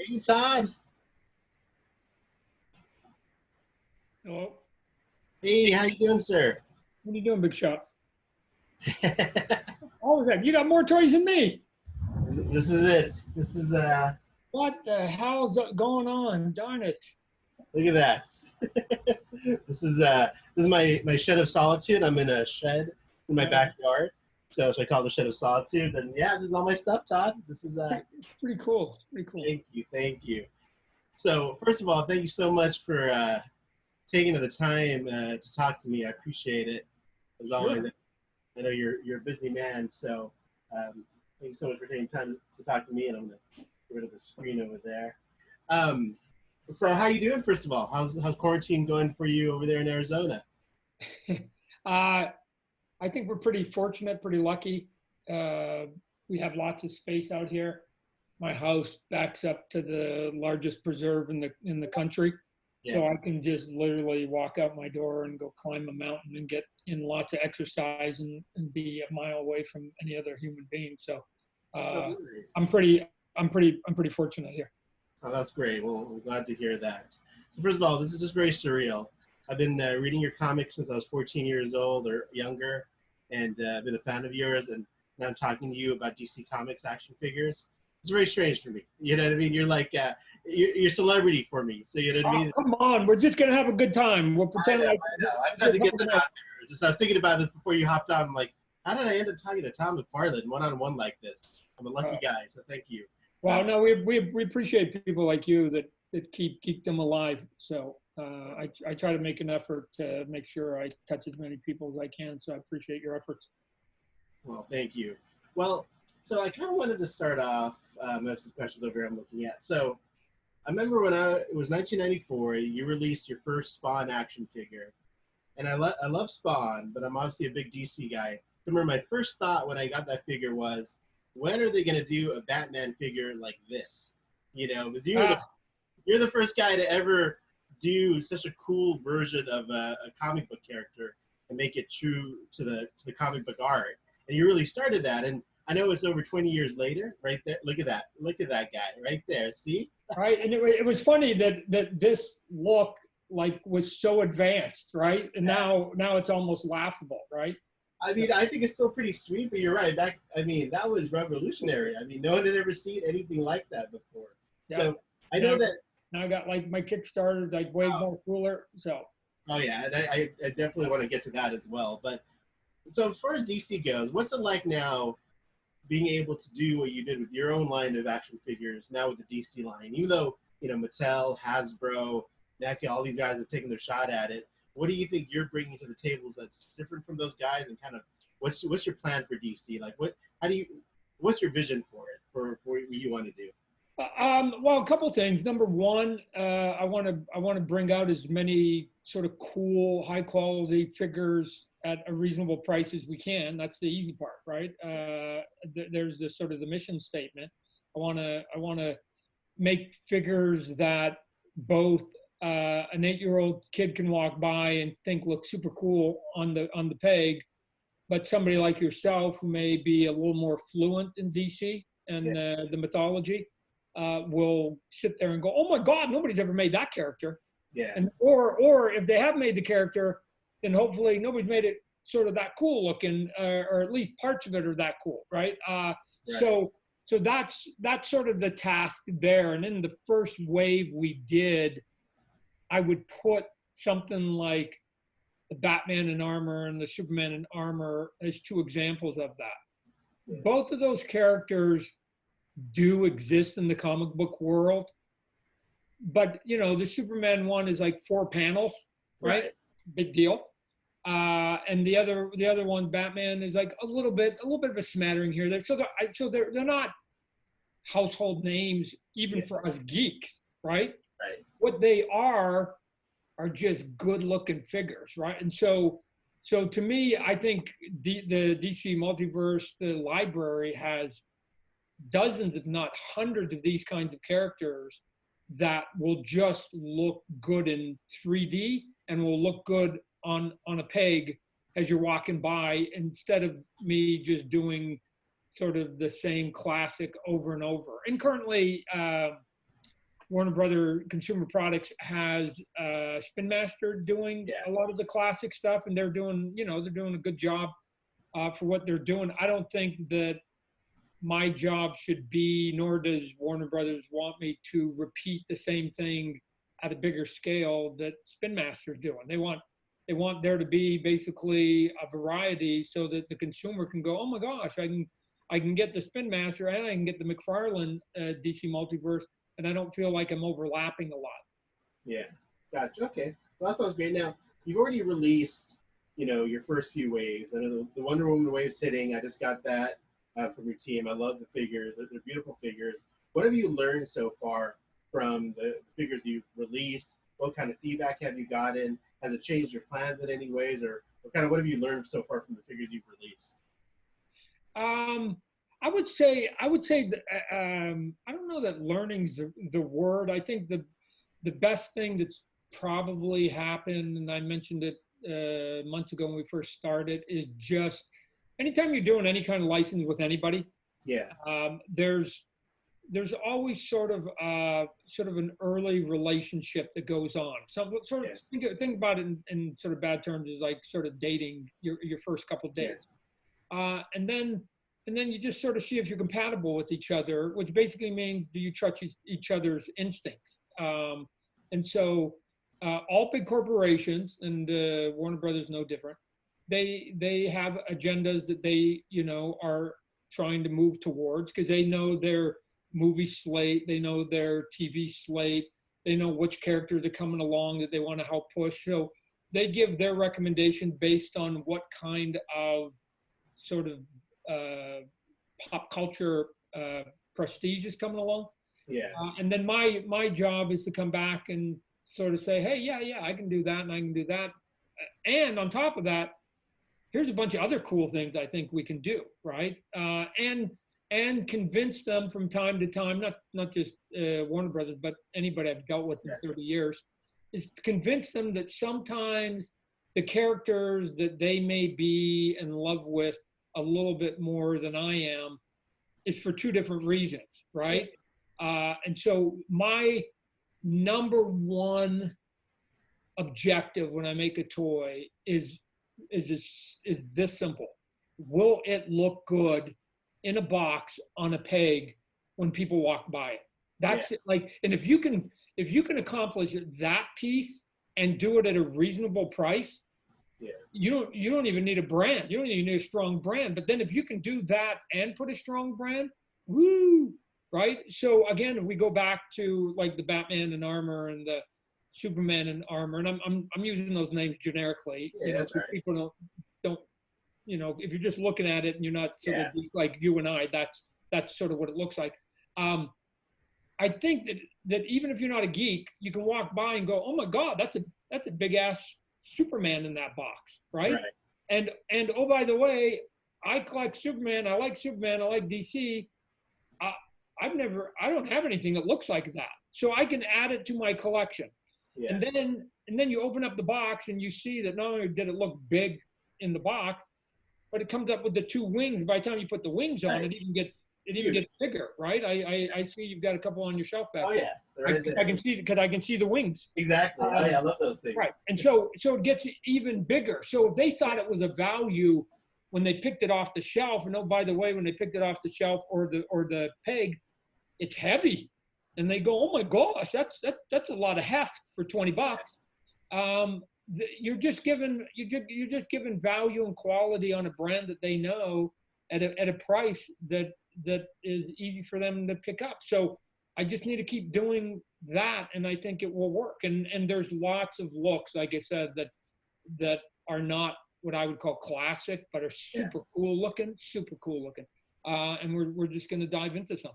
Hey, Todd. Hello. Hey, how you doing, sir? What are you doing, Big Shot? What was that? You got more toys than me. This is it. This is What the hell's going on? Darn it. look at that. This is my shed of solitude. I'm in a shed in my backyard, so that's why I call it the shed of solitude. And yeah, this is all my stuff, Todd. This is It's pretty cool. It's pretty cool. Thank you. So first of all, thank you so much for taking the time to talk to me. I appreciate it. As always, Sure. I know you're a busy man, so thank you so much for taking time to talk to me. And I'm gonna get rid of the screen over there. So how you doing? First of all, how's quarantine going for you over there in Arizona? I think we're pretty fortunate, pretty lucky. We have lots of space out here. My house backs up to the largest preserve in the country. So Yeah. I can just literally walk out my door and go climb a mountain and get in lots of exercise and be a mile away from any other human being. So Oh, uh, nice. I'm pretty fortunate here. Oh, that's great. Well, I'm glad to hear that. So first of all, this is just very surreal. I've been reading your comics since I was 14 years old or younger, and I've been a fan of yours. And now I'm talking to you about DC Comics action figures. It's very strange for me. You know what I mean? You're like you're celebrity for me. So you know what I Oh, mean? come on. We're just going to have a good time. We'll I pretend know, like I know. I just had to get that out there. Just I was thinking about this before you hopped on. I'm like, how did I end up talking to Todd Mcfarlane one-on-one like this? I'm a lucky guy, so thank you. well, no, we appreciate people like you that keep them alive. So I try to make an effort to make sure I touch as many people as I can. So I appreciate your efforts. Well, thank you. Well, so I kind of wanted to start off. I have some questions over here I'm looking at. So I remember when it was 1994, you released your first Spawn action figure. And I love Spawn, but I'm obviously a big DC guy. I remember my first thought when I got that figure was, when are they going to do a Batman figure like this? You know, because you're the first guy to ever do such a cool version of a comic book character and make it true to the comic book art. And you really started that. And I know it's over 20 years later, right there. Look at that. Look at that guy right there. See? Right, and it was funny that this look like was so advanced, right? And now it's almost laughable, right? I mean, I think it's still pretty sweet, but you're right. That was revolutionary. I mean, no one had ever seen anything like that before. Yeah. So I know that. Now I got like my Kickstarter's like way more cooler. So. Oh yeah, and I definitely want to get to that as well. But so as far as DC goes, what's it like now being able to do what you did with your own line of action figures now with the DC line? Even though, you know, Mattel, Hasbro, NECA, all these guys have taken their shot at it. What do you think you're bringing to the tables that's different from those guys, and kind of what's your plan for DC? Like what's your vision for it, for what you want to do? Well, a couple things. Number one, I want to bring out as many sort of cool, high quality figures at a reasonable price as we can. That's the easy part, right? There's the sort of the mission statement. I want to make figures that both an 8-year-old kid can walk by and think look super cool on the peg, but somebody like yourself who may be a little more fluent in DC and the mythology will sit there and go, oh my God, nobody's ever made that character. Yeah. And or if they have made the character, then hopefully nobody's made it sort of that cool looking, or at least parts of it are that cool, right? Right. So that's sort of the task there. And in the first wave we did, I would put something like the Batman in armor and the Superman in armor as two examples of that. Yeah. Both of those characters do exist in the comic book world, but you know, the Superman one is like 4 panels, right? Big deal. And the other one, Batman, is like a little bit of a smattering here. So they're not household names even for us geeks, right? Right. What they are just good looking figures, right? And so to me, I think the DC Multiverse, the library has dozens, if not hundreds, of these kinds of characters that will just look good in 3D and will look good on a peg as you're walking by, instead of me just doing sort of the same classic over and over. And currently, Warner Brother Consumer Products has Spin Master doing a lot of the classic stuff, and they're doing, they're doing a good job for what they're doing. I don't think that my job should be, nor does Warner Brothers want me to repeat the same thing at a bigger scale that Spin Master is doing. They want there to be basically a variety so that the consumer can go, oh my gosh, I can get the Spin Master and I can get the McFarlane DC Multiverse, and I don't feel like I'm overlapping a lot. Yeah, gotcha. Okay, well, that sounds great. Now, you've already released, your first few waves. I know the Wonder Woman wave's hitting. I just got that from your team. I love the figures. They're beautiful figures. What have you learned so far from the figures you've released? What kind of feedback have you gotten? Has it changed your plans in any ways, or what have you learned so far from the figures you've released? I would say that, I don't know that learning's the word. I think the best thing that's probably happened, and I mentioned it months ago when we first started, is just anytime you're doing any kind of license with anybody, there's always sort of an early relationship that goes on. So think about it in sort of bad terms, is like sort of dating your first couple days. And then you just sort of see if you're compatible with each other, which basically means, do you trust each other's instincts? And so all big corporations, and Warner Brothers no different, they have agendas that they, are trying to move towards, because they know their movie slate, they know their TV slate, they know which characters are coming along that they want to help push. So they give their recommendation based on what kind of sort of pop culture prestige is coming along. And then my job is to come back and sort of say, hey, yeah, I can do that, and I can do that. And on top of that, here's a bunch of other cool things I think we can do, right? And convince them from time to time, not just Warner Brothers, but anybody I've dealt with in 30 years, is to convince them that sometimes the characters that they may be in love with a little bit more than I am is for two different reasons, right? And so my number one objective when I make a toy is this simple: will it look good in a box on a peg when people walk by it? That's it. Like, and if you can accomplish that piece and do it at a reasonable price, you don't even need a brand. You don't even need a strong brand. But then if you can do that and put a strong brand, woo, right? So again, if we go back to like the Batman in armor and the Superman in armor, and I'm using those names generically. That's right. People don't if you're just looking at it and you're not sort of like you and I, that's sort of what it looks like. I think that even if you're not a geek, you can walk by and go, oh my God, that's a big ass Superman in that box, right? And oh, by the way, I collect Superman. I like Superman. I like DC. I don't have anything that looks like that, so I can add it to my collection. And then you open up the box and you see that not only did it look big in the box, but it comes up with the two wings. By the time you put the wings on, it even gets bigger, right? I see you've got a couple on your shelf back. Oh yeah, I can see, because I can see the wings. Exactly. I love those things. Right, and so it gets even bigger. So if they thought it was a value when they picked it off the shelf, and oh, by the way, when they picked it off the shelf or the peg, it's heavy, and they go, oh my gosh, that's a lot of heft for $20. You're just giving value and quality on a brand that they know at a price that is easy for them to pick up. So I just need to keep doing that, and I think it will work. And there's lots of looks, like I said, that are not what I would call classic, but are super cool looking. And we're just going to dive into some.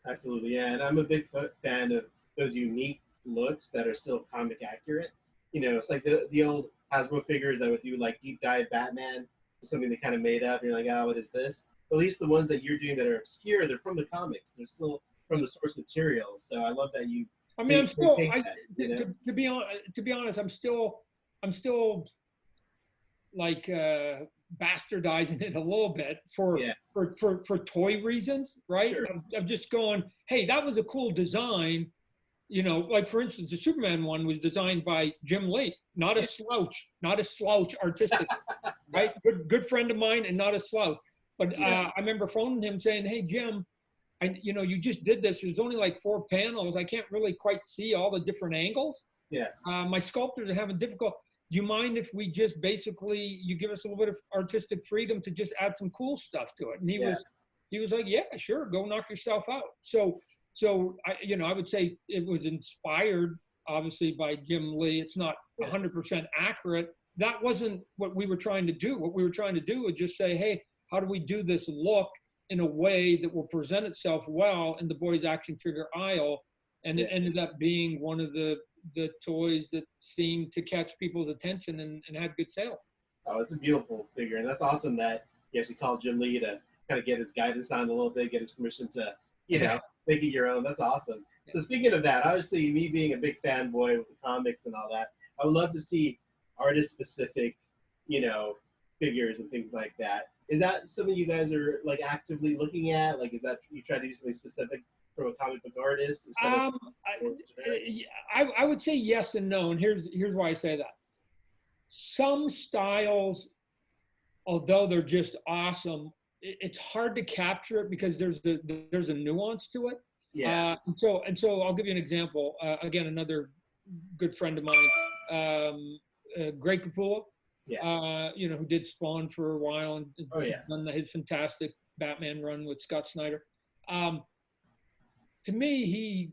Absolutely, yeah. And I'm a big fan of those unique looks that are still comic accurate. It's like the old Hasbro figures that would do like deep dive Batman, something they kind of made up. And you're like, oh, what is this? At least the ones that you're doing that are obscure, they're from the comics. They're still from the source material. So I love that you. I mean, I'm still. To be honest, I'm still like bastardizing it a little bit for toy reasons, right? Sure. I'm just going, hey, that was a cool design. you know, like for instance, the Superman one was designed by Jim Lee, not a slouch, not a slouch artistically, right? Good friend of mine and not a slouch. But I remember phoning him saying, "Hey Jim, you know, you just did this. There's only like 4 panels. I can't really quite see all the different angles. Yeah. My sculptors are having difficult. Do you mind if we just basically, you give us a little bit of artistic freedom to just add some cool stuff to it?" And he was like, "Yeah, sure, go knock yourself out." So I, you know, I would say it was inspired obviously by Jim Lee. It's not 100% accurate. That wasn't what we were trying to do. What we were trying to do was just say, hey, how do we do this look in a way that will present itself well in the boys action figure aisle? And it ended up being one of the toys that seemed to catch people's attention and had good sales. Oh, it's a beautiful figure. And that's awesome that you actually called Jim Lee to kind of get his guidance on a little bit, get his permission to, you know, make it your own. That's awesome. So speaking of that, obviously me being a big fanboy with the comics and all that, I would love to see artist-specific, you know, figures and things like that. Is that something you guys are like actively looking at? Like, is that you try to do something specific from a comic book artist? I would say yes and no, and here's why I say that. Some styles, although they're just awesome, it's hard to capture it because there's a nuance to it. Yeah. And so I'll give you an example. Again, another good friend of mine, Greg Capullo. Yeah. You know, who did Spawn for a while and done his fantastic Batman run with Scott Snyder. To me,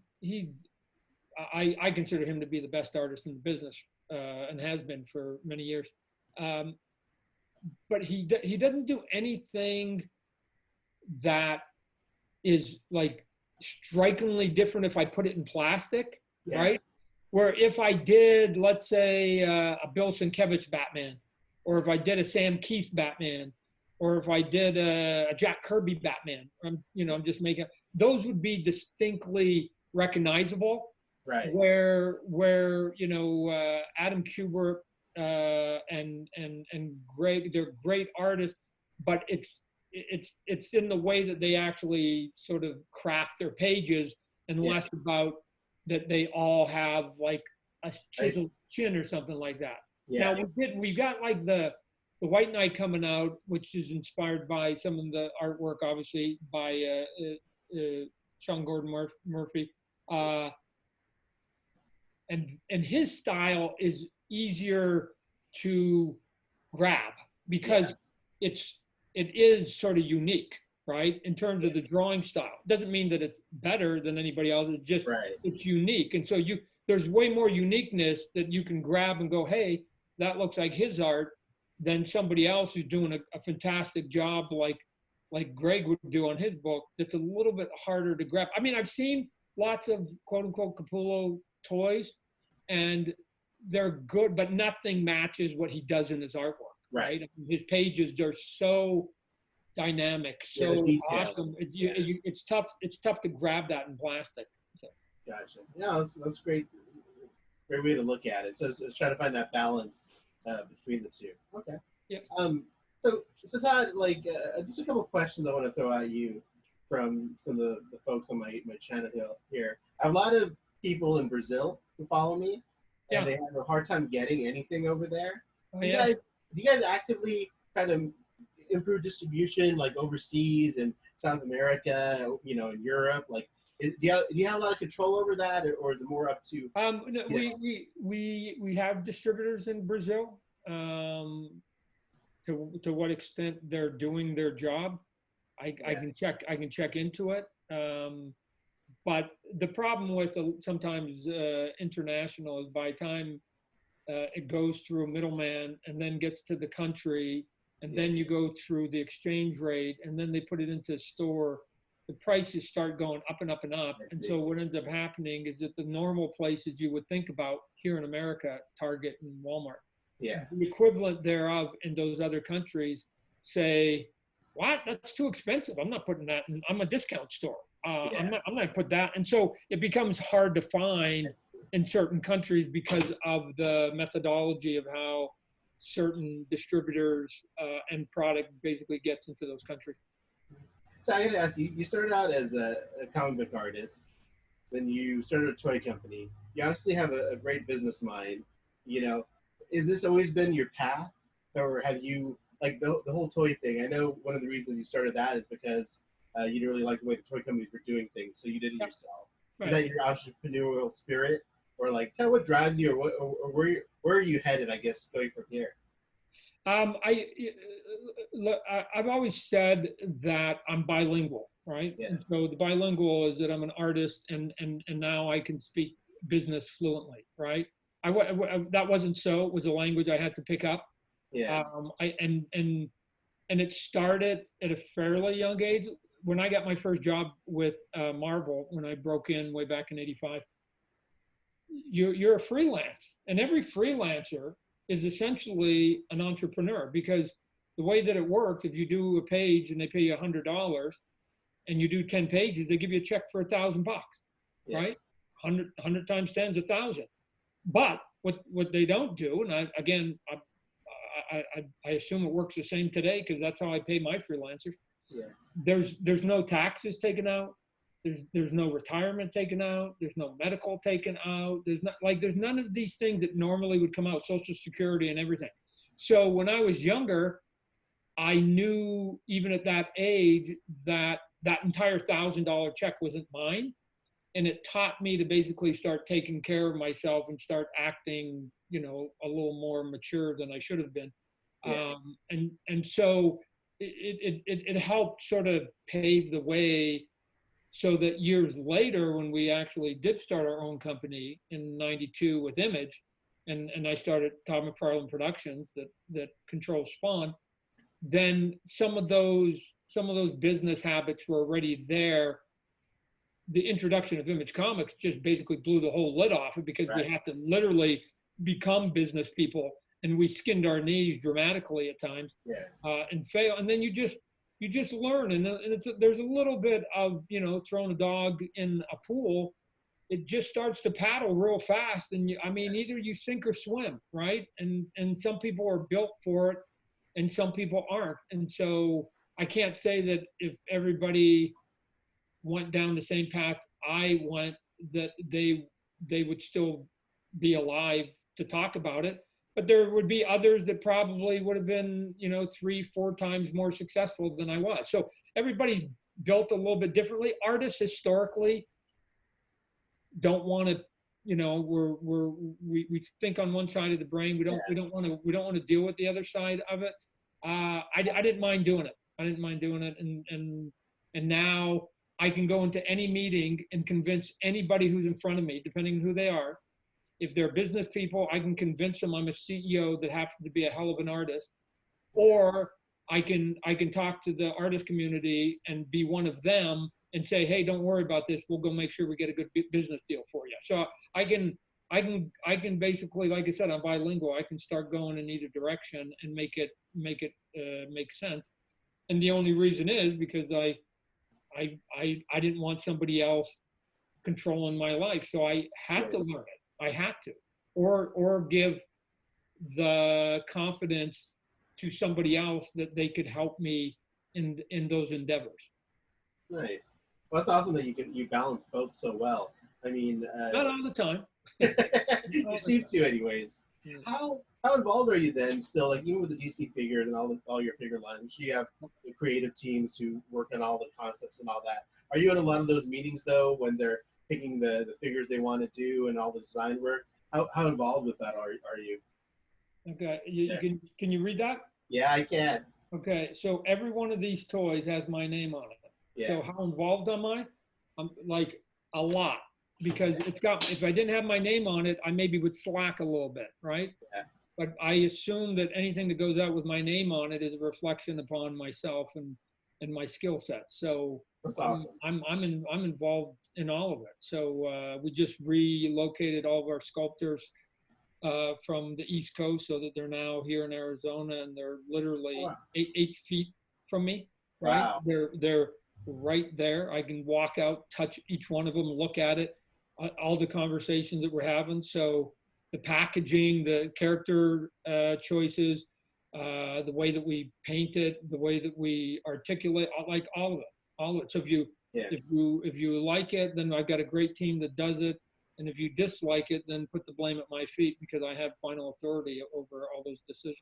I consider him to be the best artist in the business, and has been for many years. But he doesn't do anything that is like strikingly different if I put it in plastic, right? Where if I did, let's say, a Bill Sienkiewicz Batman, or if I did a Sam Keith Batman, or if I did a Jack Kirby Batman, I'm just making, those would be distinctly recognizable. Right. Where you know, Adam Kubert and Greg, they're great artists, but it's in the way that they actually sort of craft their pages, and less about that they all have like a chiseled chin or something like that. Yeah. Now we got like the White Knight coming out, which is inspired by some of the artwork, obviously by Sean Gordon Murphy, and his style is easier to grab because it is sort of unique, right? In terms of the drawing style. Doesn't mean that it's better than anybody else. It's just, it's unique. And so there's way more uniqueness that you can grab and go, hey, that looks like his art, than somebody else who's doing a fantastic job like Greg would do on his book. That's a little bit harder to grab. I mean, I've seen lots of quote unquote Capullo toys, and they're good, but nothing matches what he does in his artwork. Right. His pages, they're so dynamic, so awesome. It's tough. It's tough to grab that in plastic. So. Gotcha. Yeah, that's great. Great way to look at it. So it's trying to find that balance between the two. Okay. Yeah. So Todd, like just a couple of questions I want to throw at you from some of the folks on my channel here. I have a lot of people in Brazil who follow me, and they have a hard time getting anything over there. Do you guys actively kind of improve distribution, like overseas in South America, you know, in Europe? Like, do you have a lot of control over that, or is it more up to? No, we have distributors in Brazil. To what extent they're doing their job, I can check into it. But the problem with sometimes international is by the time it goes through a middleman and then gets to the country, and then you go through the exchange rate, and then they put it into store, the prices start going up and up and up. And so what ends up happening is that the normal places you would think about here in America, Target and Walmart, the equivalent thereof in those other countries say, what? That's too expensive. I'm not putting that in. I'm a discount store. I'm not going to put that. And so it becomes hard to find in certain countries because of the methodology of how certain distributors and product basically gets into those countries. So I got to ask you, you started out as a comic book artist. then you started a toy company. You obviously have a great business mind. You know, is this always been your path, or have you like the whole toy thing? I know one of the reasons you started that is because you didn't really like the way the toy companies were doing things, so you did it yourself. Is Right. that your entrepreneurial spirit, or like kind of what drives you, or where are you headed? I guess going from here. I've always said that I'm bilingual, right? Yeah. And so the bilingual is that I'm an artist, and now I can speak business fluently, right? That wasn't so. It was a language I had to pick up. Yeah. And it started at a fairly young age. When I got my first job with Marvel, when I broke in way back in '85, you're a freelance, and every freelancer is essentially an entrepreneur, because the way that it works, if you do a page and they pay you $100 and you do 10 pages, they give you a check for $1,000, Yeah. right? 100 times 10 is 1,000. But what they don't do, and I assume it works the same today because that's how I pay my freelancers. Yeah. There's no taxes taken out. There's no retirement taken out. There's no medical taken out. There's none of these things that normally would come out, Social Security and everything. So when I was younger, I knew even at that age that entire $1,000 check wasn't mine. And it taught me to basically start taking care of myself and start acting, a little more mature than I should have been. Yeah. And so it helped sort of pave the way, so that years later, when we actually did start our own company in '92 with Image, and I started Todd Mcfarlane Productions that controls Spawn, then some of those business habits were already there. The introduction of Image Comics just basically blew the whole lid off it, because we had to literally become business people, and we skinned our knees dramatically at times, and fail. And then you just learn, and there's a little bit of throwing a dog in a pool. It just starts to paddle real fast, and either you sink or swim, right? And some people are built for it, and some people aren't. And so I can't say that if everybody went down the same path I went, that they would still be alive to talk about it. But there would be others that probably would have been, 3-4 times more successful than I was. So everybody's built a little bit differently. Artists historically don't want to, we think on one side of the brain. We don't want to deal with the other side of it. I didn't mind doing it. And now I can go into any meeting and convince anybody who's in front of me, depending on who they are. If they're business people, I can convince them I'm a CEO that happens to be a hell of an artist. Or I can talk to the artist community and be one of them and say, hey, don't worry about this. We'll go make sure we get a good business deal for you. So I can basically, like I said, I'm bilingual. I can start going in either direction and make it make sense. And the only reason is because I didn't want somebody else controlling my life. So I had to learn it. I had to, or give the confidence to somebody else that they could help me in those endeavors. Nice. Well, that's awesome that you balance both so well. Not all the time. You seem to, anyways. Yeah. How involved are you then? Still, like even with the DC figures and all your figure lines, you have the creative teams who work on all the concepts and all that. Are you in a lot of those meetings though, when they're picking the figures they want to do and all the design work? How involved with that are you? Okay, can you read that? Yeah, I can. Okay, so every one of these toys has my name on it. Yeah. So how involved am I? I'm like a lot, because if I didn't have my name on it, I maybe would slack a little bit, right? Yeah. But I assume that anything that goes out with my name on it is a reflection upon myself and my skill set. So that's awesome. I'm involved in all of it. So we just relocated all of our sculptors from the East Coast, so that they're now here in Arizona, and they're literally 8 feet from me. Right? Wow. They're right there. I can walk out, touch each one of them, look at it, all the conversations that we're having. So the packaging, the character choices, the way that we paint it, the way that we articulate, like all of it. So if you Yeah. If you like it, then I've got a great team that does it. And if you dislike it, then put the blame at my feet because I have final authority over all those decisions.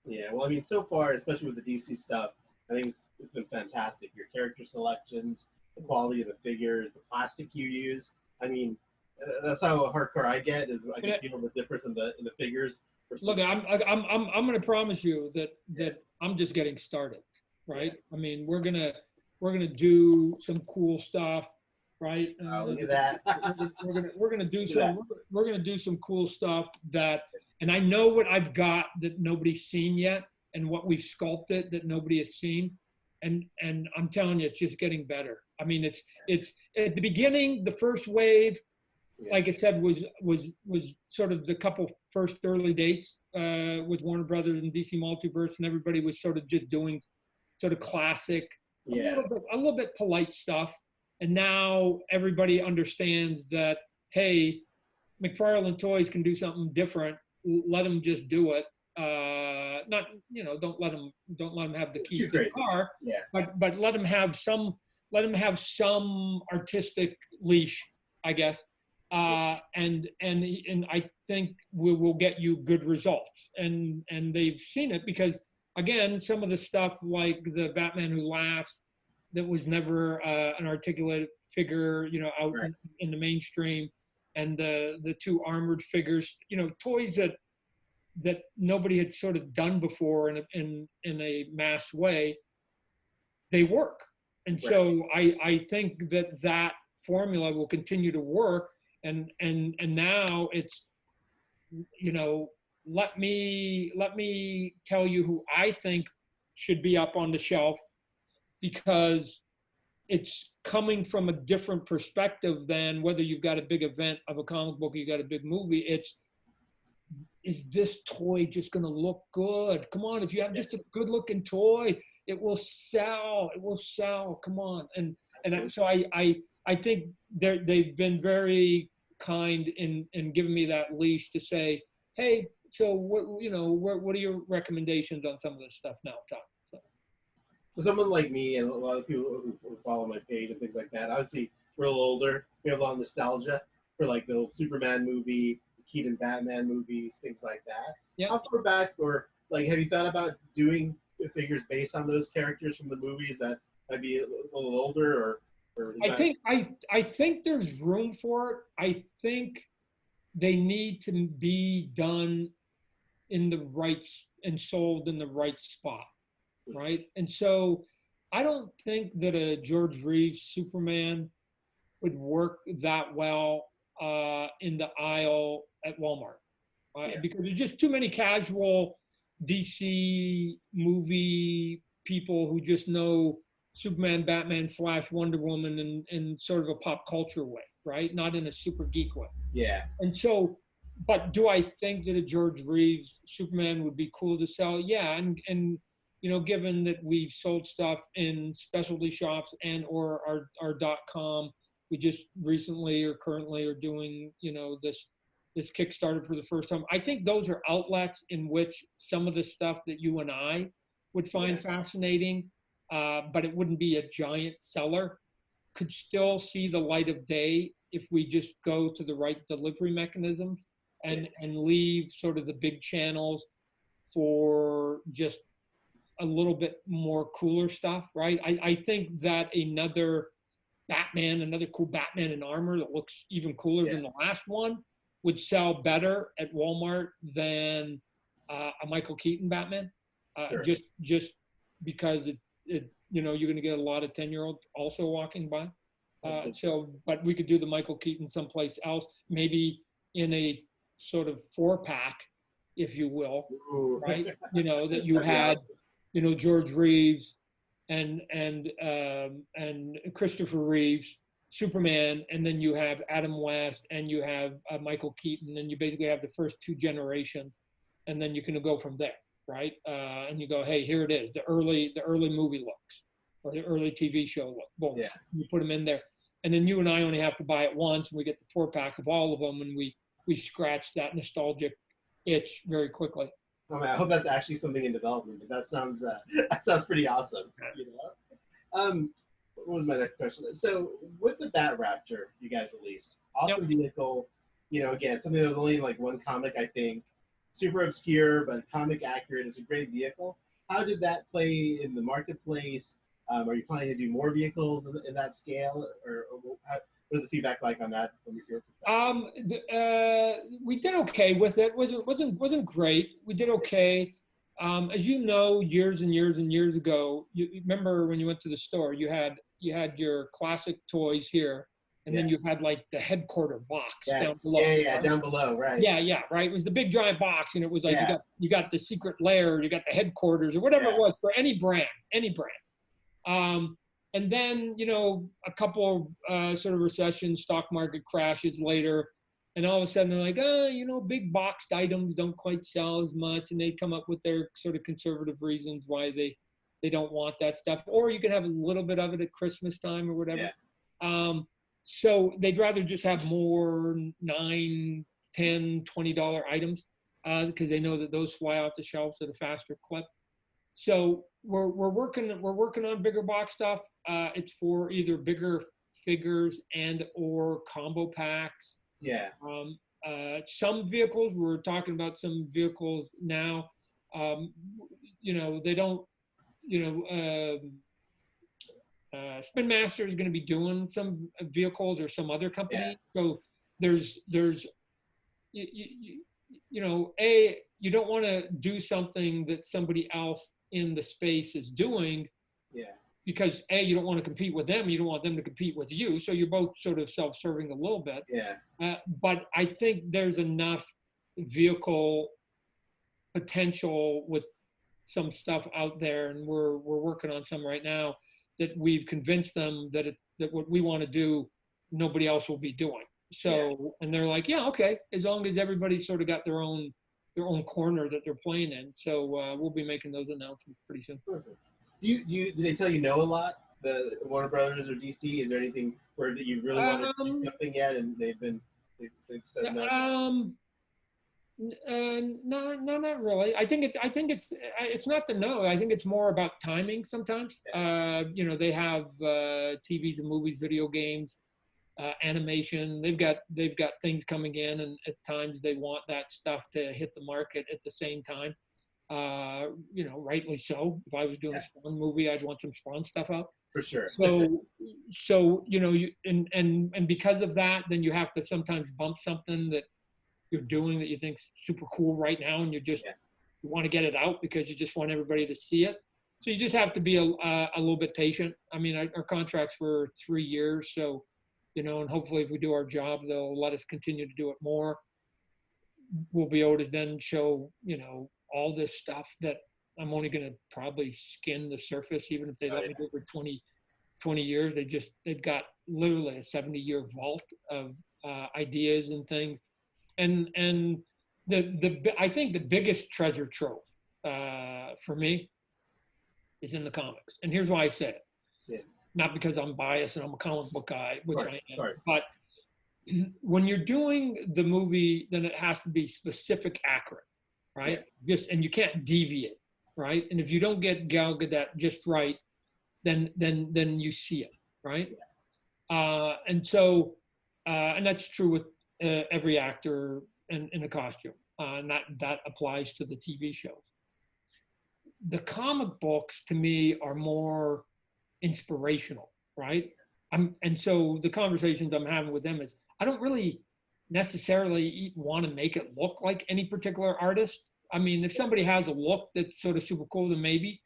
Yeah, well, I mean, so far, especially with the DC stuff, I think it's been fantastic. Your character selections, the quality of the figures, the plastic you use. I mean, that's how hardcore I get is I can feel the difference in the figures. Versus... Look, I'm going to promise you that I'm just getting started, right? Yeah. I mean, we're gonna do some cool stuff, right? Look at that. we're gonna do some cool stuff that. And I know what I've got that nobody's seen yet, and what we've sculpted that nobody has seen, and I'm telling you, it's just getting better. I mean, it's at the beginning, the first wave, like I said, was sort of the couple first early dates with Warner Brothers and DC Multiverse, and everybody was sort of just doing sort of classic, a little bit polite stuff, and now everybody understands that, hey, McFarlane Toys can do something different. Let them just do it. Not, don't let them have the keys to the car. Yeah. But let them have some artistic leash, I guess. And I think we will get you good results. And they've seen it because, again, some of the stuff like the Batman Who Laughs, that was never an articulated figure, out in the mainstream. And the two armored figures, toys that nobody had sort of done before in a mass way, they work. And so I think that formula will continue to work. And now it's, let me tell you who I think should be up on the shelf, because it's coming from a different perspective than whether you've got a big event of a comic book or you got a big movie. Is this toy just going to look good? Come on, if you have just a good looking toy, it will sell. It will sell. Come on. And so I think they've been very kind in giving me that leash to say, hey, so what are your recommendations on some of this stuff now, Todd? So someone like me and a lot of people who follow my page and things like that, obviously we're a little older. We have a lot of nostalgia for like the old Superman movie, Keaton Batman movies, things like that. Yeah. How far back, or like, have you thought about doing figures based on those characters from the movies that might be a little older, or I think there's room for it. I think they need to be done in the right and sold in the right spot. Right. And so I don't think that a George Reeves Superman would work that well in the aisle at Walmart because there's just too many casual DC movie people who just know Superman, Batman, Flash, Wonder Woman in sort of a pop culture way, right? Not in a super geek way. Yeah. And so, but do I think that a George Reeves Superman would be cool to sell? Yeah. And given that we've sold stuff in specialty shops and or our .com, we just recently or currently are doing, this Kickstarter for the first time. I think those are outlets in which some of the stuff that you and I would find fascinating, but it wouldn't be a giant seller, could still see the light of day if we just go to the right delivery mechanisms and leave sort of the big channels for just a little bit more cooler stuff, right? I think that another cool Batman in armor that looks even cooler than the last one would sell better at Walmart than a Michael Keaton Batman, just because it you're going to get a lot of 10-year-olds also walking by. But we could do the Michael Keaton someplace else, maybe in a sort of 4-pack, if you will, right? That you had. George Reeves and Christopher Reeves, Superman, and then you have Adam West and you have Michael Keaton, and you basically have the first 2 generations, and then you can go from there, right? And you go, hey, here it is, the early movie looks or the early TV show look. Boom, you put them in there, and then you and I only have to buy it once, and we get the 4-pack of all of them, and we scratch that nostalgic itch very quickly. Oh man, I hope that's actually something in development. But that sounds pretty awesome. what was my next question? So with the Bat Raptor you guys released, awesome vehicle. You know, again, something that was only in like one comic, I think. Super obscure, but comic accurate. It's a great vehicle. How did that play in the marketplace? Are you planning to do more vehicles in that scale, or how, what was the feedback like on that from your perspective? We did okay with it. Wasn't great. We did okay. As you know, years and years and years ago, you remember when you went to the store, you had your classic toys here, and then you had like the headquarter box down below. Yeah, down below, right? Yeah, right. It was the big giant box, and it was like you got the secret lair, you got the headquarters, or whatever it was for any brand. And then, you know, a couple of sort of recession, stock market crashes later, and all of a sudden they're like, you know, big boxed items don't quite sell as much, and they come up with their sort of conservative reasons why they don't want that stuff. Or you can have a little bit of it at Christmas time or whatever. So they'd rather just have more $9, $10, $20 items because they know that those fly off the shelves at a faster clip. So we're working on bigger box stuff. It's for either bigger figures and or combo packs. Yeah. Some vehicles, we're talking about some vehicles now. You know, they don't. You know, Spin Master is going to be doing some vehicles or some other company. So there's you know, you don't want to do something that somebody else in the space is doing. Because you don't want to compete with them, you don't want them to compete with you. So you're both sort of self-serving a little bit. But I think there's enough vehicle potential with some stuff out there, and we're working on some right now that we've convinced them that what we want to do, nobody else will be doing. So, and they're like, yeah, okay, as long as everybody's sort of got their own corner that they're playing in. So we'll be making those announcements pretty soon. Perfect. Do they tell you no a lot? The Warner Brothers or DC? Is there anything where that you really want to do something yet, and they've said no? No, not really. I think it's not the no. I think it's more about timing sometimes. You know, they have TVs and movies, video games, animation. They've got things coming in, and at times they want that stuff to hit the market at the same time. You know, rightly so. If I was doing a Spawn movie, I'd want some Spawn stuff out. For sure. So you know, and because of that, then you have to sometimes bump something that you're doing that you think's super cool right now, and you just you want to get it out because you just want everybody to see it. So you just have to be a little bit patient. I mean, our contract's for 3 years, so you know, and hopefully if we do our job, they'll let us continue to do it more. We'll be able to then show, you know, all this stuff that I'm only going to probably skin the surface, even if they let me do it for 20 years. They've got literally a 70-year vault of ideas and things. And I think the biggest treasure trove for me is in the comics. And here's why I say it. Not because I'm biased and I'm a comic book guy, which I am, but when you're doing the movie, then it has to be specific, accurate, right? And you can't deviate, right? And if you don't get Gal Gadot just right, then you see it, right? And so, and that's true with every actor in a costume, and that applies to the TV shows. The comic books, to me, are more inspirational, right? And so the conversations I'm having with them is, I don't really necessarily want to make it look like any particular artist. I mean, if somebody has a look that's sort of super cool, then maybe.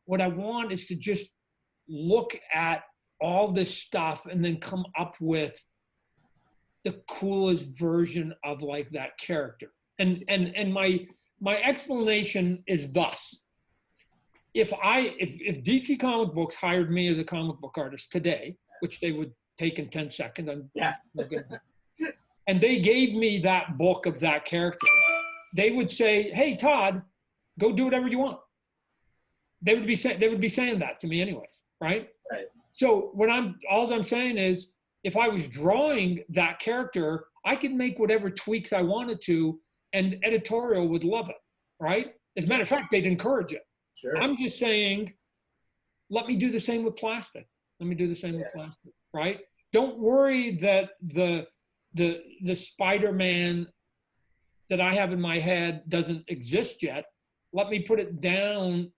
What I want is to just look at all this stuff and then come up with the coolest version of like that character. And my explanation is thus. If DC Comic Books hired me as a comic book artist today, which they would take in 10 seconds, and they gave me that book of that character, they would say, "Hey, Todd, go do whatever you want." They would be saying that to me anyways, right? Right. So all I'm saying is, if I was drawing that character, I could make whatever tweaks I wanted to, and editorial would love it, right? As a matter of fact, they'd encourage it. Sure. I'm just saying, let me do the same with plastic. Let me do the same with plastic, right? Don't worry that the Spider-Man that I have in my head doesn't exist yet. Let me put it down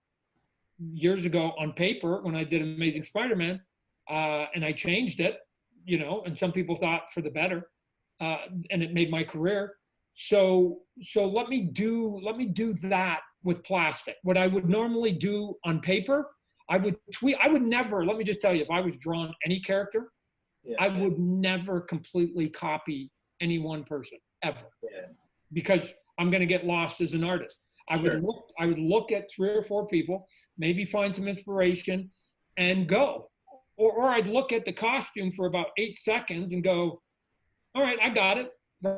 years ago on paper when I did Amazing Spider-Man, and I changed it, you know, and some people thought for the better, and it made my career. So let me do that with plastic. What I would normally do on paper, I would tweak. I would never, let me just tell you, if I was drawing any character, I would never completely copy any one person ever, because I'm going to get lost as an artist. I would look at 3 or 4 people, maybe find some inspiration and go. Or I'd look at the costume for about 8 seconds and go, all right, I got it,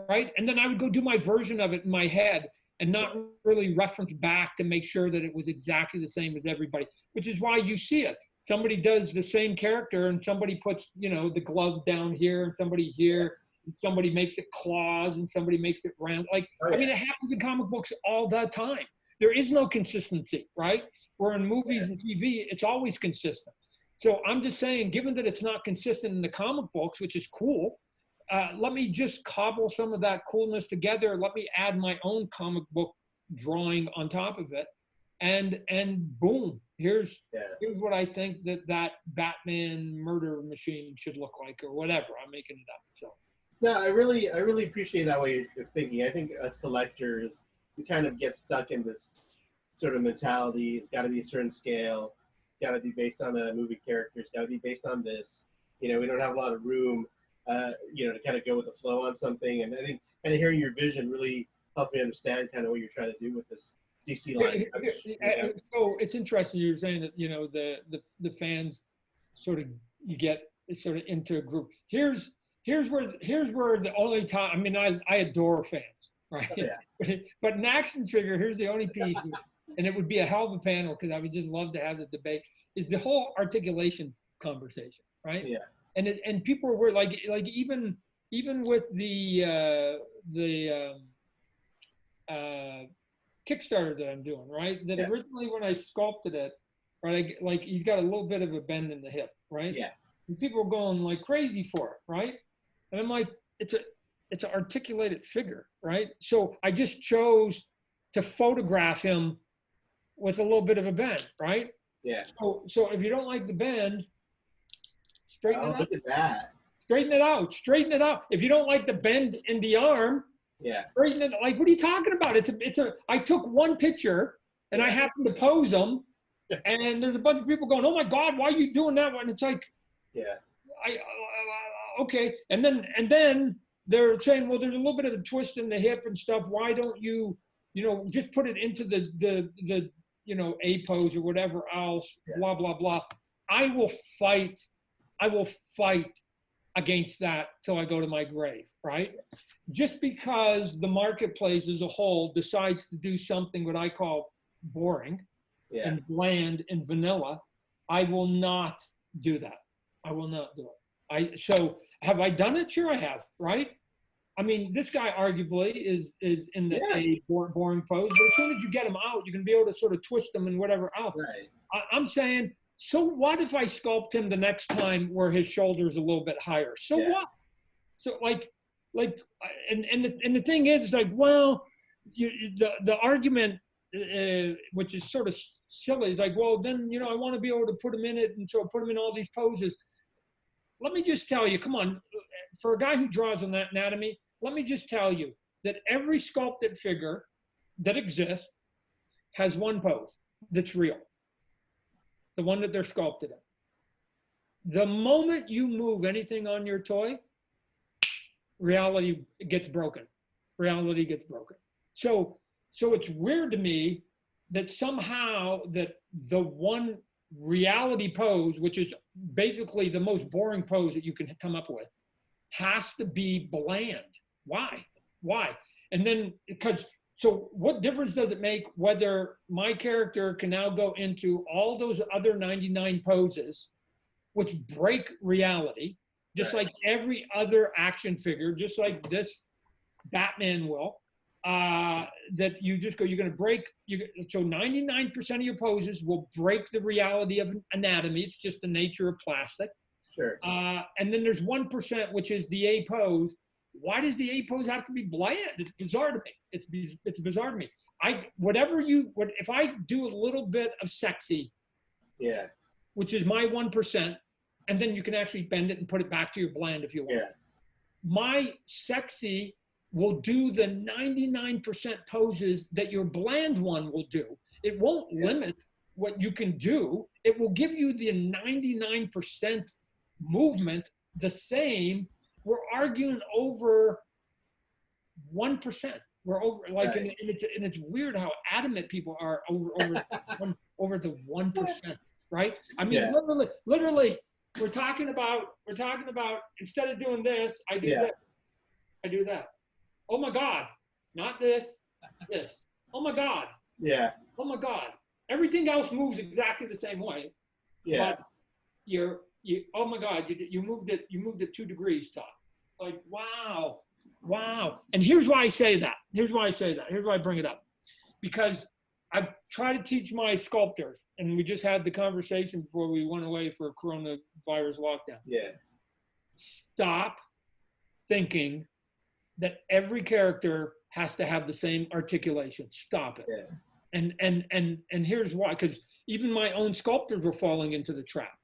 right? And then I would go do my version of it in my head and not really reference back to make sure that it was exactly the same as everybody, which is why you see it. Somebody does the same character and somebody puts, you know, the glove down here and somebody here, and somebody makes it claws and somebody makes it round. Like, I mean, it happens in comic books all the time. There is no consistency, right? Where in movies and TV, it's always consistent. So I'm just saying, given that it's not consistent in the comic books, which is cool, let me just cobble some of that coolness together. Let me add my own comic book drawing on top of it. And boom, here's what I think that Batman murder machine should look like, or whatever. I'm making it up. So no, I really appreciate that way of thinking. I think as collectors, we kind of get stuck in this sort of mentality. It's got to be a certain scale. It's got to be based on a movie character. It's got to be based on this. You know, we don't have a lot of room, you know, to kind of go with the flow on something. And I think kind of hearing your vision really helps me understand kind of what you're trying to do with this DC line. So it's interesting you're saying that, you know, the fans sort of, you get sort of into a group. Here's where the only time, I mean, I adore fans, right? But an action figure, here's the only piece, and it would be a hell of a panel because I would just love to have the debate, is the whole articulation conversation, right? Yeah. And people were like even with the Kickstarter that I'm doing, right? That originally when I sculpted it, right, like he's got a little bit of a bend in the hip, right? Yeah. And people were going like crazy for it, right? And I'm like, it's an articulated figure, right? So I just chose to photograph him with a little bit of a bend, right? Yeah. So if you don't like the bend, straighten it up. Look at that. Straighten it out. Straighten it up. If you don't like the bend in the arm, straighten it. Like, what are you talking about? I took one picture and I happened to pose them, and there's a bunch of people going, "Oh my God, why are you doing that one?" It's like, okay. And then they're saying, well, there's a little bit of a twist in the hip and stuff. Why don't you, just put it into the A pose or whatever else, blah, blah, blah. I will fight against that till I go to my grave, right? Just because the marketplace as a whole decides to do something what I call boring and bland and vanilla, I will not do that. I will not do it. So have I done it? Sure I have, right? I mean, this guy arguably is in a boring pose, but as soon as you get him out, you can be able to sort of twist them and whatever else. Right. I'm saying, so what if I sculpt him the next time where his shoulder's a little bit higher? So what? So and the thing is like, well, the argument, which is sort of silly, is like, well, then, I want to be able to put him in it, and so I put him in all these poses. Let me just tell you, come on, for a guy who draws on that anatomy, let me just tell you that every sculpted figure that exists has one pose that's real, the one that they're sculpted in. The moment you move anything on your toy, reality gets broken. Reality gets broken. So it's weird to me that somehow that the one reality pose, which is basically the most boring pose that you can come up with, has to be bland. Why? And then, so what difference does it make whether my character can now go into all those other 99 poses, which break reality, just like every other action figure, just like this Batman will, that you just go, you're going to break, so 99% of your poses will break the reality of anatomy. It's just the nature of plastic. Sure. And then there's 1%, which is the A pose. Why does the A pose have to be bland? It's bizarre to me. It's bizarre to me. If I do a little bit of sexy, yeah, which is my 1%, and then you can actually bend it and put it back to your bland if you want. yeah, My sexy will do the 99% poses that your bland one will do. It won't limit what you can do. It will give you the 99% movement the same. We're arguing over 1%. We're over like, right. and it's weird how adamant people are over the 1%, right? I mean, literally, we're talking about instead of doing this, I do this, I do that. Oh my God, not this. Oh my God. Yeah. Oh my God. Everything else moves exactly the same way. Yeah. But oh my God, you moved it 2 degrees, Todd. Like, wow. And here's why I say that. Here's why I bring it up. Because I've tried to teach my sculptors, and we just had the conversation before we went away for a coronavirus lockdown. Yeah. Stop thinking that every character has to have the same articulation. Stop it. Yeah. And here's why, because even my own sculptors were falling into the trap.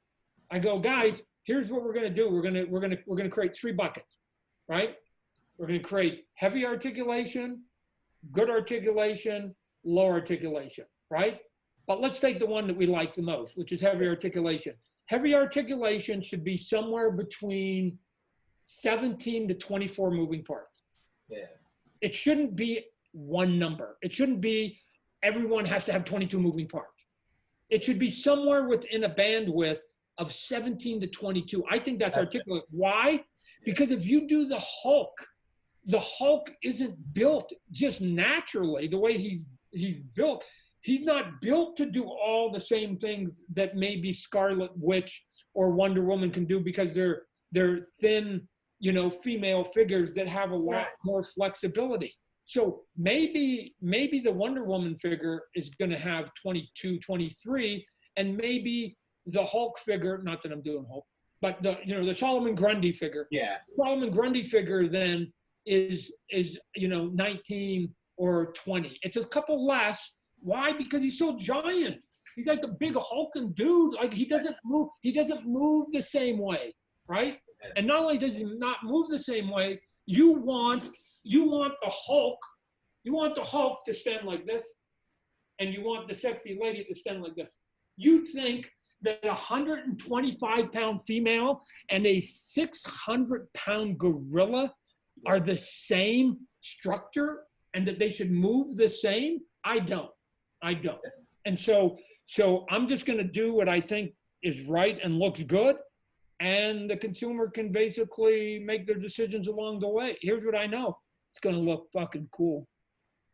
I go, guys, here's what we're gonna do. We're gonna create 3 buckets, right? We're gonna create heavy articulation, good articulation, low articulation, right? But let's take the one that we like the most, which is heavy articulation. Heavy articulation should be somewhere between 17 to 24 moving parts. Yeah. It shouldn't be one number. It shouldn't be everyone has to have 22 moving parts. It should be somewhere within a bandwidth of 17 to 22. I think that's articulate. Why? Because if you do the Hulk isn't built just naturally the way he's built. He's not built to do all the same things that maybe Scarlet Witch or Wonder Woman can do, because they're thin, female figures that have a lot more flexibility. So maybe the Wonder Woman figure is going to have 22, 23, and maybe the Hulk figure, not that I'm doing Hulk, but the Solomon Grundy figure. Yeah. Solomon Grundy figure then is 19 or 20. It's a couple less. Why? Because he's so giant. He's like a big hulking dude. Like he doesn't move the same way, right? And not only does he not move the same way, you want the Hulk to stand like this, and you want the sexy lady to stand like this. You think that a 125-pound female and a 600-pound gorilla are the same structure and that they should move the same? I don't. And so I'm just going to do what I think is right and looks good, and the consumer can basically make their decisions along the way. Here's what I know. It's going to look fucking cool.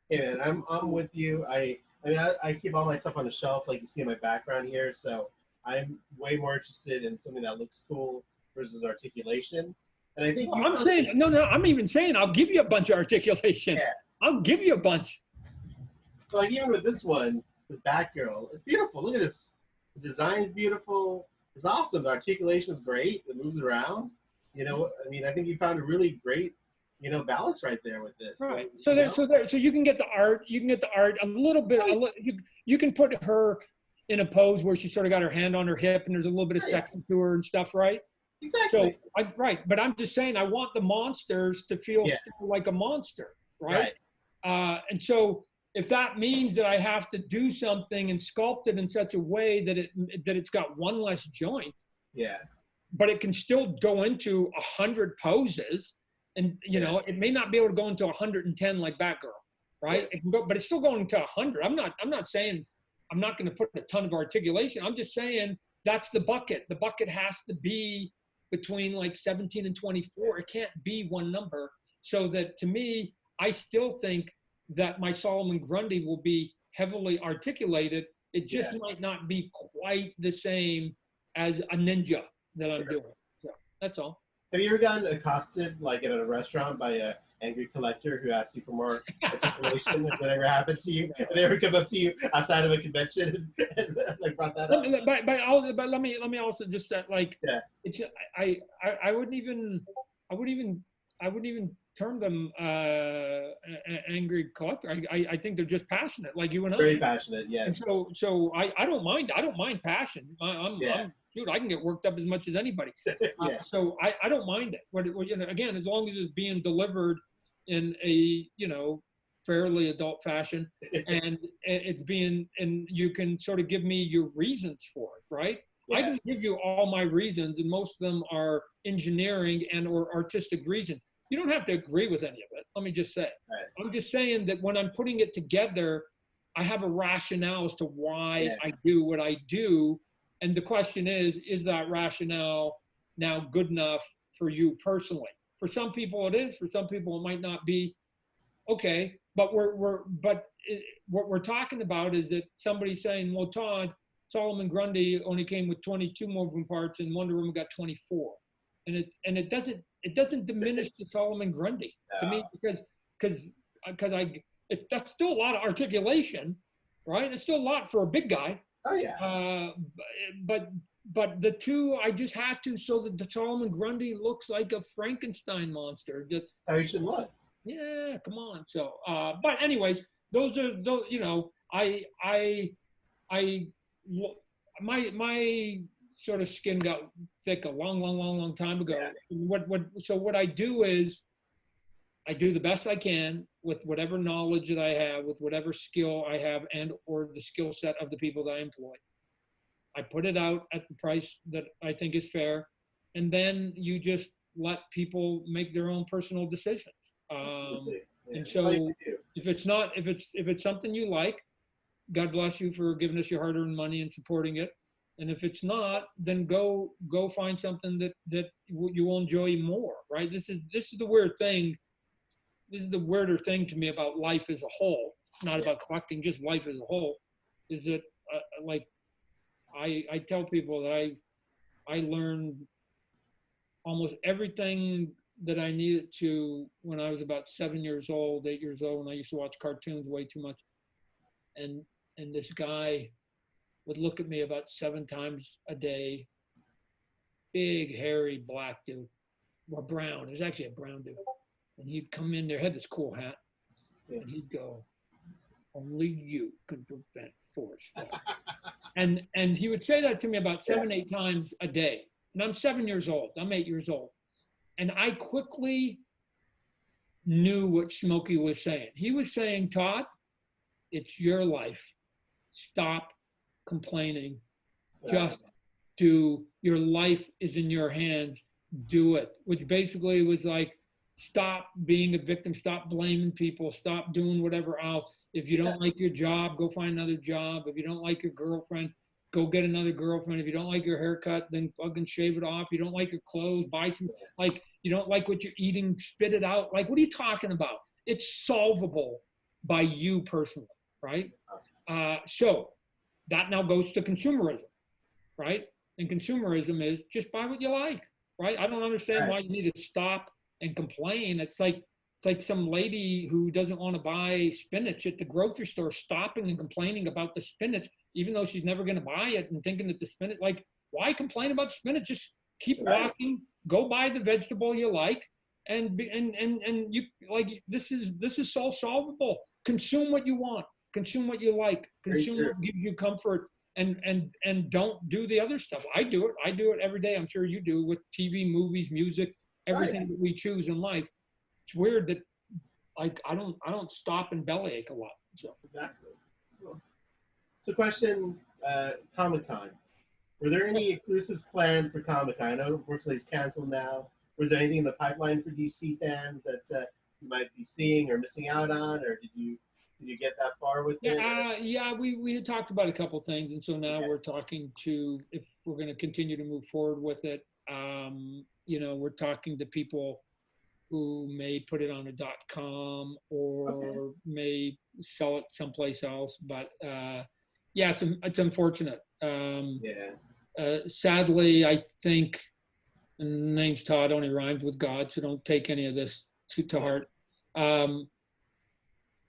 Yeah, man, I'm with you. I mean, I keep all my stuff on the shelf, like you see in my background here. So I'm way more interested in something that looks cool versus articulation. And I think I'm even saying I'll give you a bunch of articulation. Yeah. I'll give you a bunch. So like even with this one, this Batgirl, it's beautiful. Look at this. The design's beautiful. It's awesome. The articulation is great. It moves around. I mean, I think you found a really great, balance right there with this. Right. So you can get the art. You can get the art a little bit. You can put her in a pose where she sort of got her hand on her hip and there's a little bit of sex to her and stuff, right? Exactly. So but I'm just saying I want the monsters to feel still like a monster, right? And so if that means that I have to do something and sculpt it in such a way that it's got one less joint, but it can still go into 100 poses, and it may not be able to go into 110 like Batgirl, right? It can go, but it's still going to 100. I'm not saying I'm not going to put a ton of articulation. I'm just saying that's the bucket. The bucket has to be between like 17 and 24. It can't be one number. So that, to me, I still think that my Solomon Grundy will be heavily articulated. It just might not be quite the same as a ninja that I'm doing. So that's all. Have you ever gotten accosted, like at a restaurant, by a angry collector who asks you for more articulation? Has that ever happened to you? Have they ever come up to you outside of a convention and like brought that up? But let me also just say, like, Yeah. it's I wouldn't even term them angry collector. I think they're just passionate, like you and I. Very passionate, yes. And so I don't mind passion. I'm shoot, I can get worked up as much as anybody. Yeah. So I don't mind it. What you know, again, as long as it's being delivered in a fairly adult fashion, and it's being, and you can sort of give me your reasons for it, right? Yeah. I can give you all my reasons, and most of them are engineering and or artistic reasons. You don't have to agree with any of it. Let me just say. Right. I'm just saying that when I'm putting it together, I have a rationale as to why I do what I do. And the question is that rationale now good enough for you personally? For some people it is, for some people it might not be. Okay, but what we're talking about is that somebody's saying, well, Todd, Solomon Grundy only came with 22 moving parts and Wonder Woman got 24. And it doesn't diminish the Solomon Grundy to me, because that's still a lot of articulation, right? It's still a lot for a big guy. Oh yeah. But the two, I just had to, so that the Solomon Grundy looks like a Frankenstein monster. That how you should look. Yeah, come on. So, but anyways, those are those. My sort of skin got thick a long time ago. Yeah. So what I do is I do the best I can with whatever knowledge that I have, with whatever skill I have, and or the skill set of the people that I employ. I put it out at the price that I think is fair, and then you just let people make their own personal decisions. And so if it's something you like, God bless you for giving us your hard-earned money and supporting it. And if it's not, then go find something that you will enjoy more, right? This is the weird thing. This is the weirder thing to me about life as a whole, not about collecting, just life as a whole, is that like I tell people that I learned almost everything that I needed to when I was about 8 years old, and I used to watch cartoons way too much. And this guy would look at me about 7 times a day, big, hairy, black dude, or brown. It was actually a brown dude. And he'd come in there, had this cool hat, and he'd go, only you can prevent forest fire. And he would say that to me about 7-8 times a day. And I'm 7 years old. I'm 8 years old. And I quickly knew what Smokey was saying. He was saying, Todd, it's your life. Stop complaining. Just do. Your life is in your hands. Do it. Which basically was like, stop being a victim. Stop blaming people. Stop doing whatever else. If you don't like your job, go find another job. If you don't like your girlfriend, go get another girlfriend. If you don't like your haircut, then fucking shave it off. You don't like your clothes, buy some. Like, you don't like what you're eating, spit it out. Like, what are you talking about? It's solvable by you personally, right? So that now goes to consumerism, right? And consumerism is just buy what you like, right? I don't understand why you need to stop and complain. It's like some lady who doesn't want to buy spinach at the grocery store stopping and complaining about the spinach, even though she's never going to buy it, and thinking that the spinach, like, why complain about spinach? Just keep walking, go buy the vegetable you like, and you, like, this is so solvable. Consume what you want, consume what you like, consume what gives you comfort, and don't do the other stuff. I do it every day. I'm sure you do, with TV, movies, music, everything that we choose in life. It's weird that I don't stop and bellyache a lot. So exactly. Well, so question, Comic-Con. Were there any exclusives planned for Comic-Con? I know unfortunately it's canceled now. Was there anything in the pipeline for DC fans that you might be seeing or missing out on, or did you get that far with it? Yeah, we had talked about a couple things, and so now we're talking to, if we're going to continue to move forward with it. We're talking to people who may put it on a .com or may sell it someplace else. But it's unfortunate. Sadly, I think and the name's Todd, only rhymes with God, so don't take any of this to heart.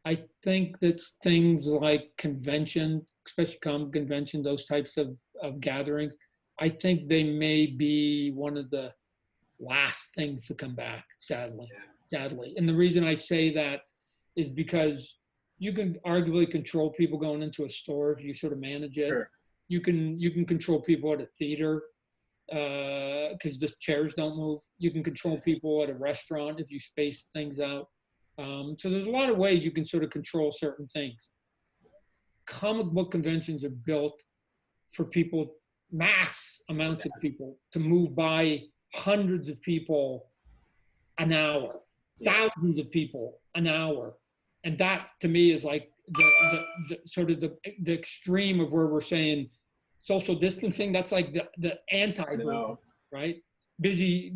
I think that things like convention, especially comic convention, those types of gatherings, I think they may be one of the last things to come back, sadly. And the reason I say that is because you can arguably control people going into a store if you sort of manage it. Sure. You can control people at a theater because the chairs don't move. You can control people at a restaurant if you space things out. So there's a lot of ways you can sort of control certain things. Comic book conventions are built for people, mass amounts of people, to move by hundreds of people an hour, thousands of people an hour. And that to me is like the sort of the extreme of where we're saying social distancing. That's like the anti-version, right? Busy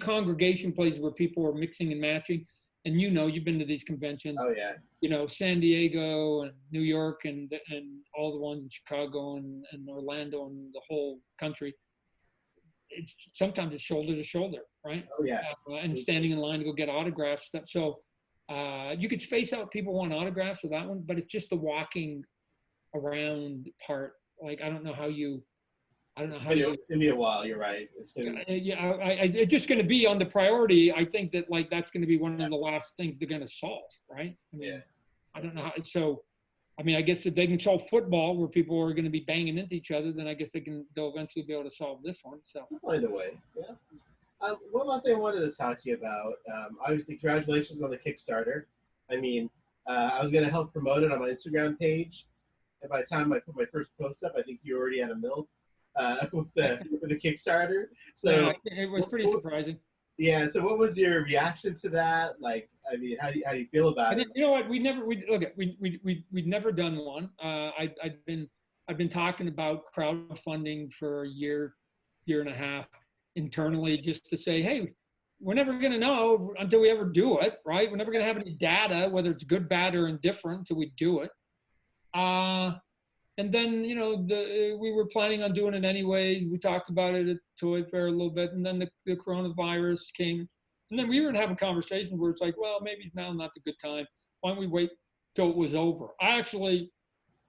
congregation places where people are mixing and matching. And you've been to these conventions. Oh yeah. San Diego and New York and all the ones in Chicago and Orlando and the whole country. Sometimes it's shoulder to shoulder, right? Oh yeah. And standing in line to go get autographs. So you could space out people want autographs for that one, but it's just the walking around part. Like I don't know how you. It's gonna be a while. You're right. It's just going to be on the priority. I think that like that's going to be one of the last things they're going to solve, right? I don't know how. So, I guess if they can solve football where people are going to be banging into each other, then I guess they'll eventually be able to solve this one. So they'll find a way. Yeah. One last thing I wanted to talk to you about. Obviously, congratulations on the Kickstarter. I was going to help promote it on my Instagram page, and by the time I put my first post up, I think you already had a mil. With the Kickstarter. So yeah, it was pretty surprising. Yeah. So what was your reaction to that? Like, how do you feel about it? You know what? We'd never done one. I've been talking about crowdfunding for a year and a half internally, just to say, hey, we're never going to know until we ever do it, right? We're never going to have any data, whether it's good, bad, or indifferent, until we do it. And then, we were planning on doing it anyway. We talked about it at Toy Fair a little bit, and then the coronavirus came. And then we were having conversations where it's like, well, maybe now not the good time. Why don't we wait till it was over? I actually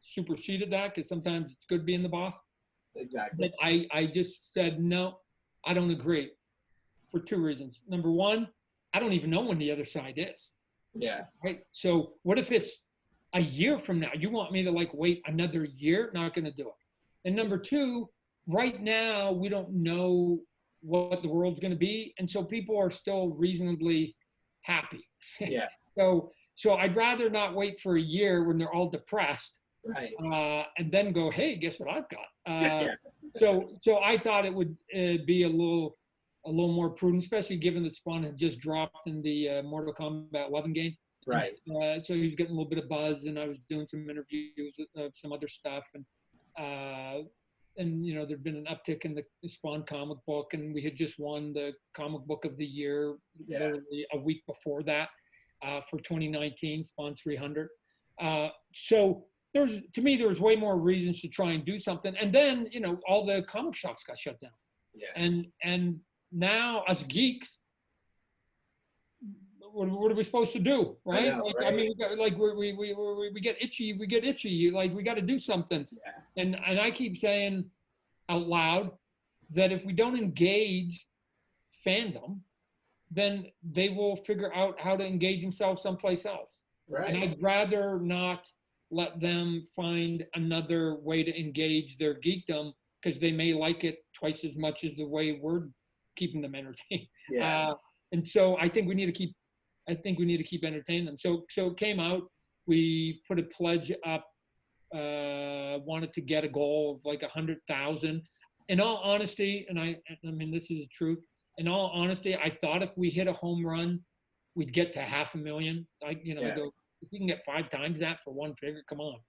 superseded that because sometimes it's good being the boss. Exactly. But I just said, no, I don't agree for two reasons. Number one, I don't even know when the other side is. Yeah. Right. So what if it's a year from now? You want me to wait another year? Not going to do it. And number two, right now we don't know what the world's going to be, and so people are still reasonably happy. Yeah. So I'd rather not wait for a year when they're all depressed, right? And then go, hey, guess what I've got? So I thought it would be a little more prudent, especially given that Spawn had just dropped in the Mortal Kombat 11 game. Right. So he was getting a little bit of buzz, and I was doing some interviews of some other stuff, and there'd been an uptick in the Spawn comic book, and we had just won the comic book of the year literally a week before that for 2019, Spawn 300. So there was way more reasons to try and do something, and then all the comic shops got shut down. Yeah. And now us geeks, what are we supposed to do, right? Right. We get itchy. We got to do something. Yeah. And I keep saying out loud that if we don't engage fandom, then they will figure out how to engage themselves someplace else. Right. And I'd rather not let them find another way to engage their geekdom, because they may like it twice as much as the way we're keeping them entertained. Yeah. And so I think we need to keep entertaining them. So it came out. We put a pledge up. Wanted to get a goal of 100,000. In all honesty, and I mean this is the truth. In all honesty, I thought if we hit a home run, we'd get to 500,000. I go, if we can get 5 times that for one figure, come on.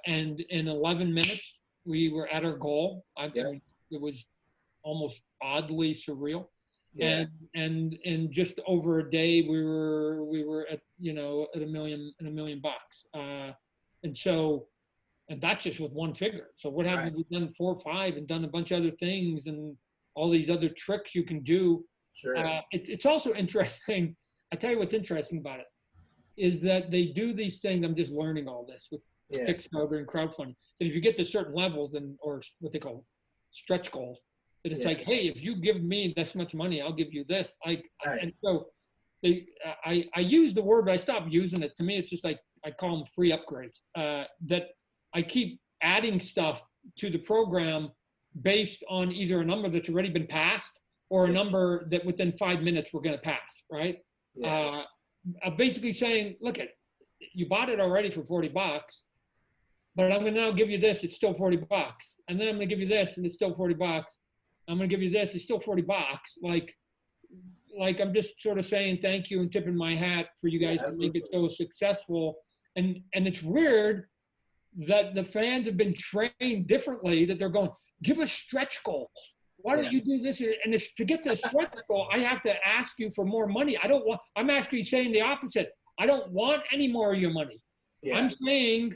And in 11 minutes, we were at our goal. It was almost oddly surreal. Yeah. And in just over a day, we were at $1 million bucks. And that's just with one figure. So what happened if we've done 4 or 5 and done a bunch of other things, and all these other tricks you can do. Sure. It's also interesting. I tell you what's interesting about it is that they do these things. I'm just learning all this with Kickstarter and crowdfunding. That if you get to certain levels or what they call stretch goals, that it's like, hey, if you give me this much money, I'll give you this. And so I use the word, but I stopped using it. To me, it's just like I call them free upgrades. That I keep adding stuff to the program based on either a number that's already been passed or a number that within 5 minutes we're going to pass, right? I'm basically saying, look, you bought it already for $40, but I'm going to now give you this, it's still $40. And then I'm going to give you this, and it's still $40. I'm going to give you this, it's still $40. Like I'm just sort of saying thank you and tipping my hat for you guys to make it so successful. And it's weird that the fans have been trained differently, that they're going, give us stretch goals. Why don't you do this? And to get to the stretch goal, I have to ask you for more money. I'm actually saying the opposite. I don't want any more of your money. I'm saying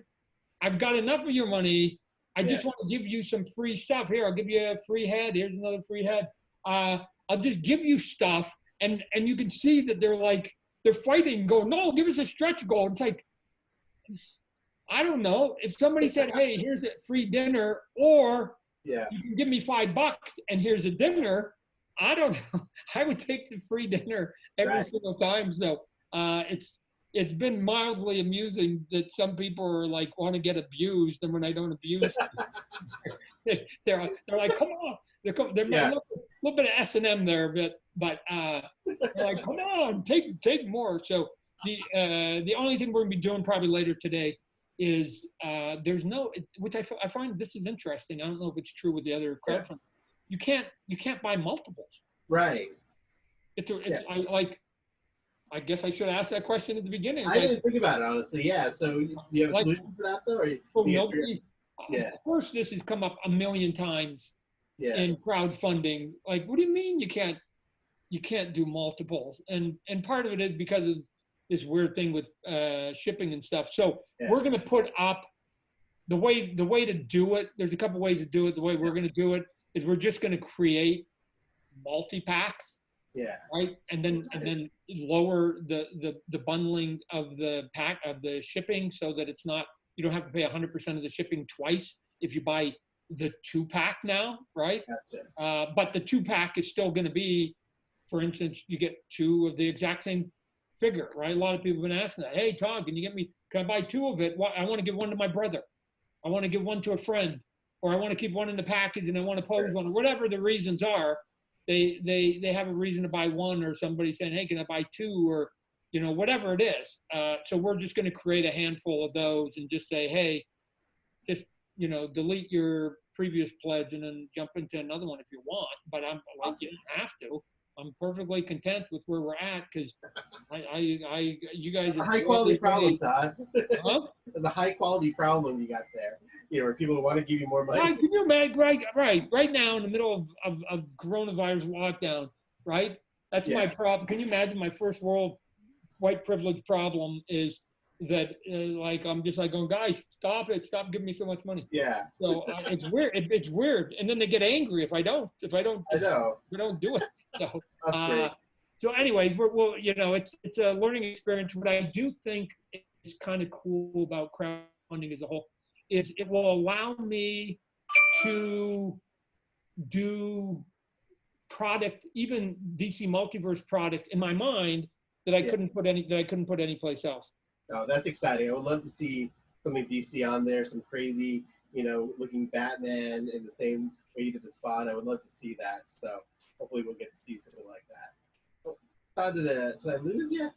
I've got enough of your money. I just want to give you some free stuff. Here, I'll give you a free head. Here's another free head. I'll just give you stuff. And you can see that they're fighting, going, no, give us a stretch goal. It's like, I don't know. If somebody said, hey, here's a free dinner, or you can give me $5 and here's a dinner, I don't know. I would take the free dinner every single time. So it's been mildly amusing that some people are like want to get abused, and when I don't abuse them, they're like, come on. They're a little bit of S&M there, but they're like, come on, take more. So the only thing we're gonna be doing probably later today is there's no, which I find this is interesting. I don't know if it's true with the other crowdfunding. You can't buy multiples. Right. I guess I should ask that question at the beginning. I didn't think about it, honestly. Yeah. So do you have a solution for that, though? Of course, this has come up a million times in crowdfunding. Like, what do you mean you can't do multiples? And part of it is because of this weird thing with shipping and stuff. So we're going to put up the way to do it. There's a couple ways to do it. The way we're going to do it is we're just going to create multi-packs. Yeah. Right. And then lower the bundling of the pack of the shipping, so that it's not, you don't have to pay 100% of the shipping twice if you buy the 2-pack now, right? Gotcha. But the 2-pack is still going to be, for instance, you get 2 of the exact same figure, right? A lot of people have been asking that. Hey, Todd, can I buy 2 of it? I want to give one to my brother. I want to give one to a friend, or I want to keep one in the package and I want to pose one, or whatever the reasons are. They have a reason to buy 1, or somebody saying, hey, can I buy 2, or, whatever it is. So we're just going to create a handful of those and just say, hey, just, delete your previous pledge and then jump into another one if you want. But I'm like, you don't have to. I'm perfectly content with where we're at, because you guys. It's a high quality problem, Todd. Huh? It's a high quality problem you got there. Where people want to give you more money. Right, can you imagine, right now in the middle of coronavirus lockdown, right? That's my problem. Can you imagine my first world white privilege problem is that I'm just like going, guys, stop giving me so much money. Yeah. So it's weird. It's weird, and then they get angry if I don't. I know. We don't do it. So. That's great. So, anyways, we'll it's a learning experience. What I do think is kind of cool about crowdfunding as a whole is it will allow me to do product, even DC Multiverse product in my mind that I couldn't put anyplace else. Oh, that's exciting. I would love to see something DC on there, some crazy, looking Batman in the same way you did the Spawn. I would love to see that. So hopefully we'll get to see something like that. Oh, Todd, did I lose you?